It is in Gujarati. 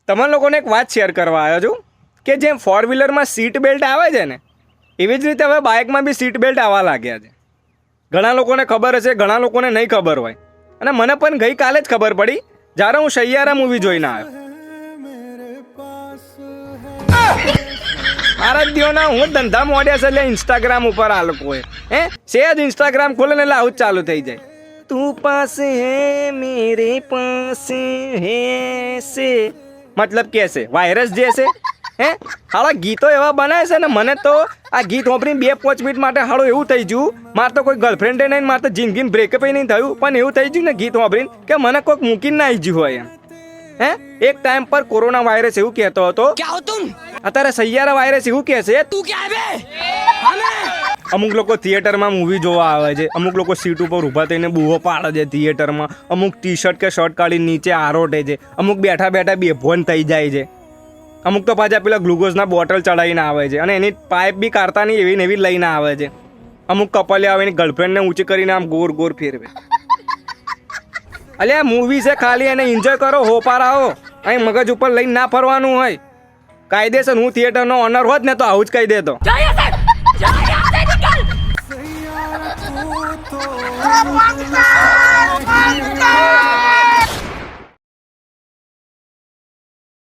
તમે લોકોને એક વાત શેર કરવા આવ્યો છું કે જેમ 4 વ્હીલરમાં સીટ બેલ્ટ આવે છે ને એવી જ રીતે હવે બાઇકમાં બી સીટ બેલ્ટ આવવા લાગ્યા છે. ઘણા લોકોને ખબર હશે, ઘણા લોકોને નહીં ખબર હોય. અને મને પણ ગઈકાલે જ ખબર પડી જ્યારે હું સૈયારા મૂવી જોઈને આવ્યો. મારા દિયોના હું ધંધા મોડ્યા છે એટલે ઇન્સ્ટાગ્રામ ઉપર આ લોકોએ સેજ ઇન્સ્ટાગ્રામ ખોલે ને એટલે આવું જ ચાલુ થઈ જાય. તું પાસે હે મેરે પાસે હે સે મતલબ કેસે વાયરસ જે છે હાળા ગીતો એવા બનાવે છે ને મને તો આ ગીત વાપરીને 2-5 મિનિટ માટે હાળો એવું થઈ ગયું મારે તો કોઈ ગર્લફ્રેન્ડે નહીં, મારે તો જિંદગીમાં બ્રેકઅપ નહીં થયું, પણ એવું થઈ ગયું ને ગીત વાપરીને કે મને કોઈક મૂકીને ના આવી ગયું હોય એમ. એક ટાઈમ પર કોરોના વાયરસ એવું કહેતો હતો, અત્યારે સૈયારા વાયરસ એવું કહે છે તું અમુક લોકો થિયેટરમાં મૂવી જોવા આવે છે, અમુક લોકો સીટ ઉપર ઊભા થઈને બૂવો પાડે છે થિયેટરમાં, અમુક ટી શર્ટ કે શર્ટ કાઢી નીચે આરોટે છે, અમુક બેઠા બેઠા બેભોન થઈ જાય છે, અમુક તો પાછા પેલા ગ્લુકોઝના બોટલ ચડાવીને આવે છે અને એની પાઇપ બી કાઢતા નહીં એવી ને એવી લઈને આવે છે. અમુક કપલે આવે એની ગર્લફ્રેન્ડને ઊંચી કરીને આમ ગોર ગોર ફેરવે. અલ્યા મૂવી છે ખાલી એને એન્જોય કરો, હોપારાઓ, અહીં મગજ ઉપર લઈને ના ફરવાનું હોય. કાયદેસર હું થિયેટરનો ઓનર હોત ને તો આવું જ કહી દેતો. Oh,